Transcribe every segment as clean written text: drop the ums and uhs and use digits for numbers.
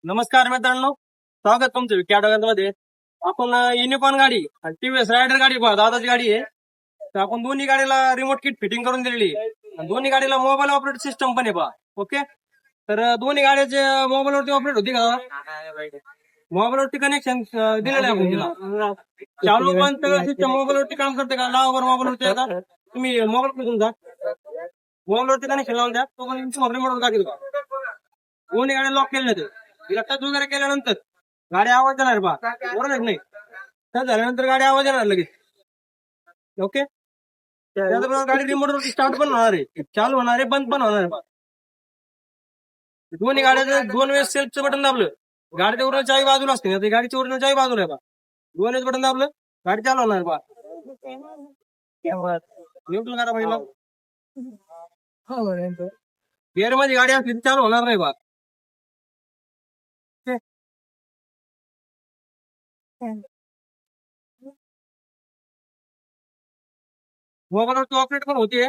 नमस्कार मित्रांनो, स्वागत तुमचं मध्ये. आपण युनिकॉर्न गाडी आणि टीव्हीएस रायडर गाडी दादाची गाडी आहे. तर आपण दोन्ही गाडीला रिमोट किट फिटिंग करून दिलेली आहे. आणि दोन्ही गाडीला मोबाईल ऑपरेट सिस्टम पण आहे पहा. ओके, तर दोन्ही गाड्याचे मोबाईलवरती ऑपरेट होती का? मोबाईलवरती कनेक्शन दिलेलं आहे आपण तिला. चालू पण सिस्टम मोबाईलवरती काम करते का? लावा मोबाईलवरती आता तुम्ही मोबाईल कुठून जा, मोबाईलवरती कनेक्शन लावून द्या. तो पण तुम्हाला रिमोट गाडी दोन्ही गाड्या लॉक केलेल्या आहेत. तिला टच वगैरे केल्यानंतर गाडी आवाज देणार बा, बरोबर नाही? टच झाल्यानंतर गाडी आवाज येणार लगेच. ओके, त्याचबरोबर गाडी रिमोट वरती स्टार्ट पण होणार आहे, चालू होणार आहे, बंद पण होणार आहे बा. दोन्ही गाड्याचं 2 वेळेस सेल्फचं बटन दाबलं, गाडीच्या ओरिजिनल चावी बाजूला असते ना, गाडीची ओरिजिनल चावी बाजूला आहे बा. 2 वेळेस बटन दाबलं, गाडी चालू होणार बा. न्यूट्रल करा पहिला. गेअर मध्ये गाडी असली तर चालू होणार नाही बा. मोबाईलवरती ऑपरेट पण होते,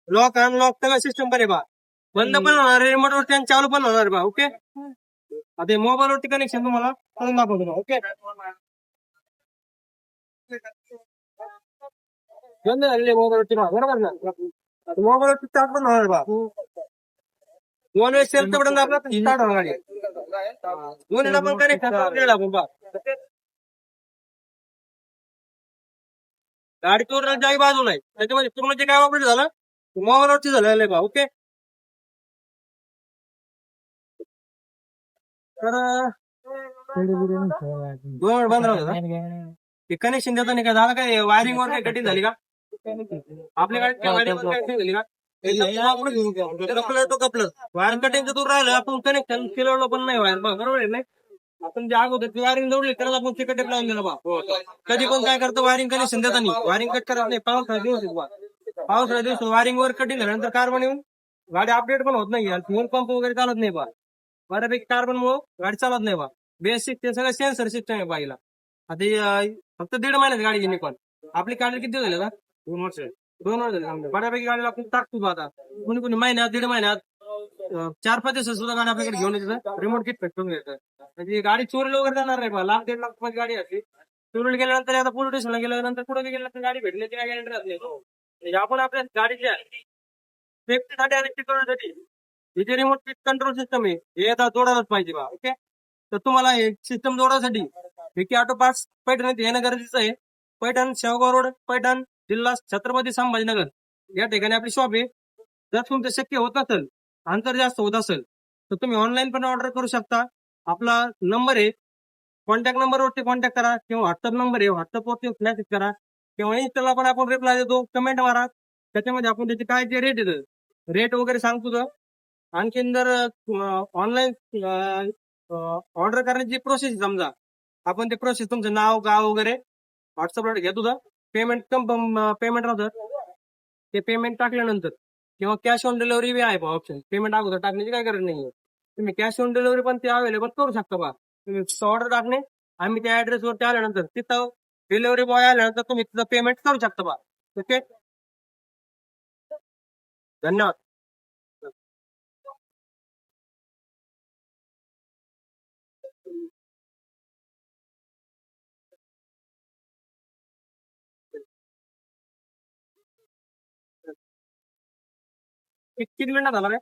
लॉक अनलॉक सगळं सिस्टम पण आहे बा. बंद पण होणार आहे रिमोट वरती आणि चालू पण होणार बा. ओके, आता मोबाईल वरती कनेक्शन तुम्हाला करून दाखवतो. ओके, बंद झालेले मोबाईल वरती बरोबर ना. मोबाईल वरती स्टार्ट पण होणार बा. 2 वेळेस सेल्फचं बटन दाबलं तर स्टार्ट होणार गाडी. दोन्हीला पण कनेक्शन आपण बा. गाडी चोरण्याची जागी बाजूला आहे, त्याच्यामध्ये पूर्ण जे काय ऑपरेट झालं मोबाईलवरती झालेलं आहे बा. ओके, तर 2 मिनिट बंद राहू द्या. ते कनेक्शन देताना काय झालं, काय वायरिंग वर काय कठीण झाली का? आपल्या गाडीत वायरिंग वर काय झाली का? कपलर तो कपलर वायर कटिंग दूर राहिलं, आपण कनेक्शन केलं पण नाही वायर बरोबर आहे. नाही, आपण जे अगोदर वायरिंग जोडली त्याला आपण चिकट टेप लावून दिलं बा. कधी पण काय करतो, वायरिंग कनेक्शन देताना वायरिंग कट करत नाही. पावसाळ्या दिवस पावसाळ्या दिवस वायरिंग वर कटिंग झाल्यानंतर कार्बन येऊन गाडी अपडेट पण होत नाही, फ्युल पंप वगैरे चालत नाही बा. बऱ्यापैकी कार्बन मुळे गाडी चालत नाही बा. बेसिक ते सगळं सेन्सर सिस्टम आहे बाईला. आता फक्त 1.5 महिन्यात गाडी युनिकॉर्न. आपली गाडी किती झाली का? 2 वर्ष. 2 वर्ष झाली. बऱ्यापैकी गाडीला आपण टाकतो बा. आता कोणी कोणी महिन्यात 1.5 महिन्यात 4-5 दिवसात सुद्धा गाडी आपल्याकडे घेऊन येतं, रिमोट किट पेटून घेतं. म्हणजे गाडी चोरीला वगैरे जाणार नाही बा. 1,00,000-1.5 लाख गाडी असली चोरीला गेल्यानंतर, आता पोलीस स्टेशनला गेल्यानंतर पुढे गेल्यानंतर गाडी भेटण्याची काय गॅरंटी राहत नाही. म्हणजे आपण आपल्या गाडीच्या सेफ्टीसाठी आणि सिक्युरिटीसाठी हे रिमोट किट कंट्रोल सिस्टम आहे, हे आता जोडायलाच पाहिजे बा. ओके, तर तुम्हाला हे सिस्टम जोडण्यासाठी विकी ऑटो पार्ट्स पैठण येथे येणं गरजेचं आहे. पैठण शेवगाव रोड, पैठण, जिल्हा छत्रपती संभाजीनगर या ठिकाणी आपली शॉप आहे. जर तुमचं शक्य होत असेल, अंतर जास्त होत असेल, तर तुम्ही ऑनलाईन पण ऑर्डर करू शकता. आपला नंबर आहे, कॉन्टॅक्ट नंबरवरती कॉन्टॅक्ट करा, किंवा व्हॉट्सअप नंबर आहे, व्हॉट्सअपवरती मेसेज करा, किंवा इन्स्टाला पण आपण रिप्लाय देतो. कमेंट मारा, त्याच्यामध्ये आपण त्याचे काय जे रेट येतं रेट वगैरे सांगतो. आणखीन जर ऑनलाईन ऑर्डर करण्याची प्रोसेस समजा, आपण ते प्रोसेस तुमचं नाव गाव वगैरे व्हॉट्सअपला घेत होतं. पेमेंट पेमेंट राहतं, ते पेमेंट टाकल्यानंतर किंवा कॅश ऑन डिलिव्हरी बी आहे ऑप्शन. पेमेंट अगोदर टाकण्याची काय गरज नाहीये, तुम्ही कॅश ऑन डिलिव्हरी पण ते अवेलेबल करू शकता बा. तुम्ही ऑर्डर टाकणे, आम्ही त्या ऍड्रेसवरती आल्यानंतर तिथं डिलिव्हरी बॉय आल्यानंतर तुम्ही तिथं पेमेंट करू शकता बा. ओके, धन्यवाद. किती मिनिटात झाला रे?